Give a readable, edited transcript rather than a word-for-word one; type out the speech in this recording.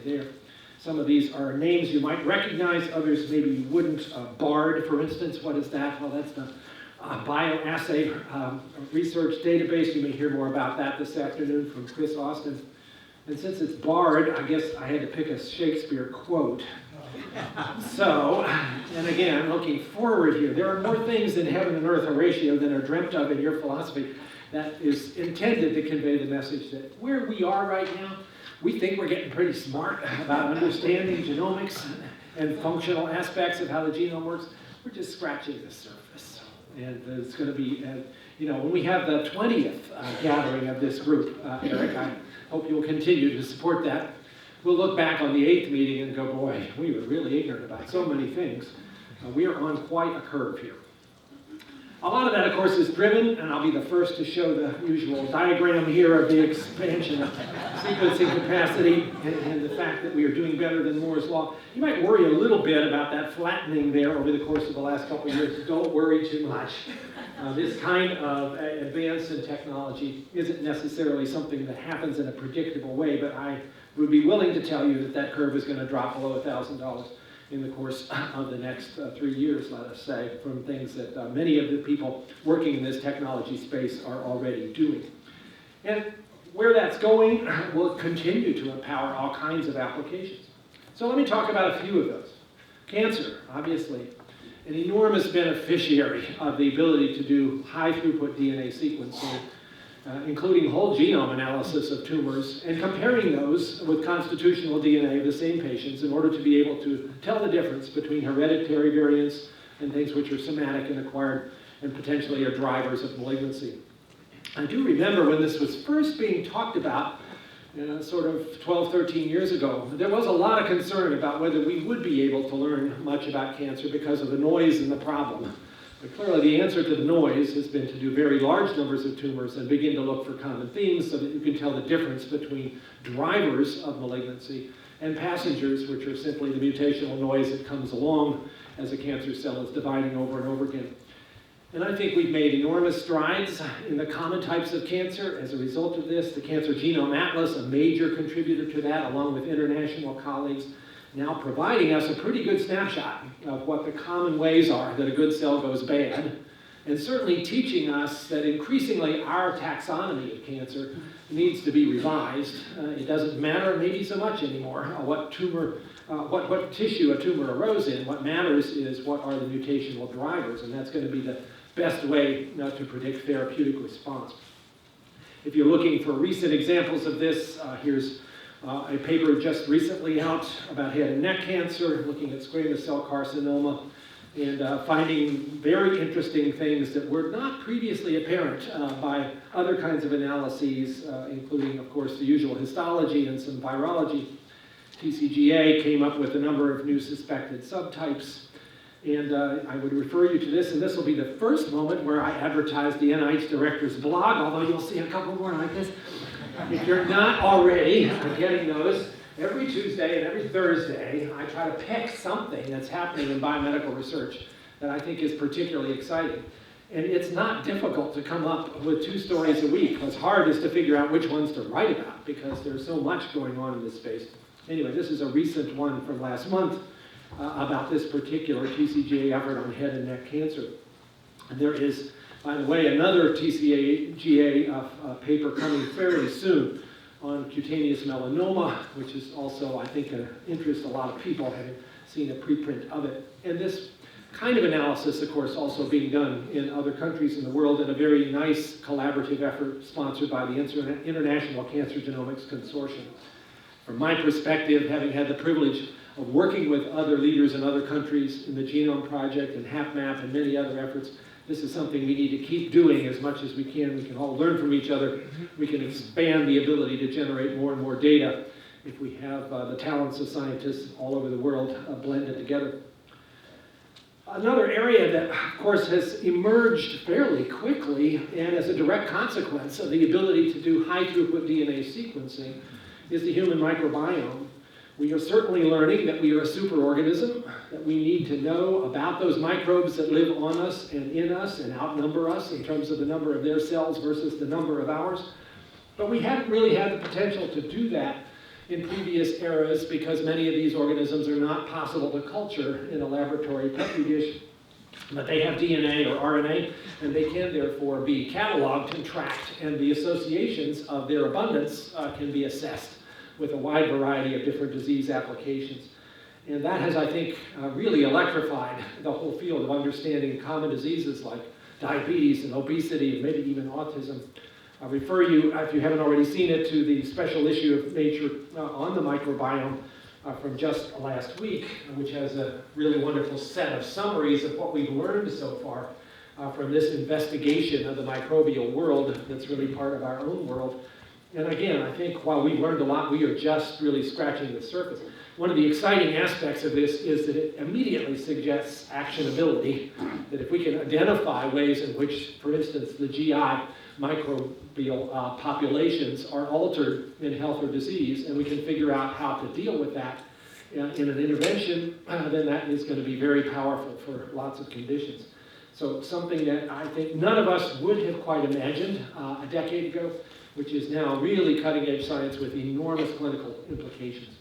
there. Some of these are names you might recognize, others maybe you wouldn't. BARD, for instance, what is that? Well, that's the bioassay research database. You may hear more about that this afternoon from Chris Austin. And since it's BARD, I guess I had to pick a Shakespeare quote. So, and again, looking forward here, there are more things in heaven and earth, Horatio, than are dreamt of in your philosophy. That is intended to convey the message that where we are right now, we think we're getting pretty smart about understanding genomics and functional aspects of how the genome works. We're just scratching the surface. And it's going to be, when we have the 20th gathering of this group, Eric, I hope you'll continue to support that. We'll look back on the 8th meeting and go, boy, we were really ignorant about so many things. We are on quite a curve here. A lot of that, of course, is driven, and I'll be the first to show the usual diagram here of the expansion of sequencing capacity and the fact that we are doing better than Moore's Law. You might worry a little bit about that flattening there over the course of the last couple of years. Don't worry too much. This kind of advance in technology isn't necessarily something that happens in a predictable way, but I would be willing to tell you that that curve is going to drop below $1,000 in the course of the next 3 years, let us say, from things that many of the people working in this technology space are already doing. And where that's going will continue to empower all kinds of applications. So let me talk about a few of those. Cancer, obviously, an enormous beneficiary of the ability to do high-throughput DNA sequencing, including whole genome analysis of tumors, and comparing those with constitutional DNA of the same patients in order to be able to tell the difference between hereditary variants and things which are somatic and acquired and potentially are drivers of malignancy. I do remember when this was first being talked about, sort of 12, 13 years ago, there was a lot of concern about whether we would be able to learn much about cancer because of the noise and the problem. But clearly the answer to the noise has been to do very large numbers of tumors and begin to look for common themes so that you can tell the difference between drivers of malignancy and passengers, which are simply the mutational noise that comes along as a cancer cell is dividing over and over again. And I think we've made enormous strides in the common types of cancer as a result of this. The Cancer Genome Atlas, a major contributor to that, along with international colleagues, now providing us a pretty good snapshot of what the common ways are that a good cell goes bad, and certainly teaching us that increasingly our taxonomy of cancer needs to be revised. It doesn't matter maybe so much anymore what tissue a tumor arose in. What matters is what are the mutational drivers, and that's going to be the best way to predict therapeutic response. If you're looking for recent examples of this, here's a paper just recently out about head and neck cancer, looking at squamous cell carcinoma, and finding very interesting things that were not previously apparent by other kinds of analyses, including, of course, the usual histology and some virology. TCGA came up with a number of new suspected subtypes, and I would refer you to this, and this will be the first moment where I advertise the NIH director's blog, although you'll see a couple more like this. If you're not already getting those, every Tuesday and every Thursday, I try to pick something that's happening in biomedical research that I think is particularly exciting. And it's not difficult to come up with 2 stories a week. What's hard is to figure out which ones to write about because there's so much going on in this space. Anyway, this is a recent one from last month about this particular TCGA effort on head and neck cancer. And there is, by the way, another TCGA paper coming fairly soon on cutaneous melanoma, which is also, I think, an interest a lot of people, having seen a preprint of it. And this kind of analysis, of course, also being done in other countries in the world in a very nice collaborative effort sponsored by the International Cancer Genomics Consortium. From my perspective, having had the privilege of working with other leaders in other countries in the Genome Project and HapMap and many other efforts, this is something we need to keep doing as much as we can. We can all learn from each other. We can expand the ability to generate more and more data if we have the talents of scientists all over the world blended together. Another area that, of course, has emerged fairly quickly and as a direct consequence of the ability to do high-throughput DNA sequencing is the human microbiome. We are certainly learning that we are a superorganism, that we need to know about those microbes that live on us and in us and outnumber us in terms of the number of their cells versus the number of ours. But we haven't really had the potential to do that in previous eras because many of these organisms are not possible to culture in a laboratory petri dish. But they have DNA or RNA, and they can therefore be cataloged and tracked, and the associations of their abundance can be assessed with a wide variety of different disease applications. And that has, I think, really electrified the whole field of understanding common diseases like diabetes and obesity and maybe even autism. I refer you, if you haven't already seen it, to the special issue of Nature on the microbiome from just last week, which has a really wonderful set of summaries of what we've learned so far from this investigation of the microbial world that's really part of our own world. And again, I think while we've learned a lot, we are just really scratching the surface. One of the exciting aspects of this is that it immediately suggests actionability, that if we can identify ways in which, for instance, the GI microbial populations are altered in health or disease, and we can figure out how to deal with that in an intervention, then that is going to be very powerful for lots of conditions. So something that I think none of us would have quite imagined a decade ago, which is now really cutting-edge science with enormous clinical implications.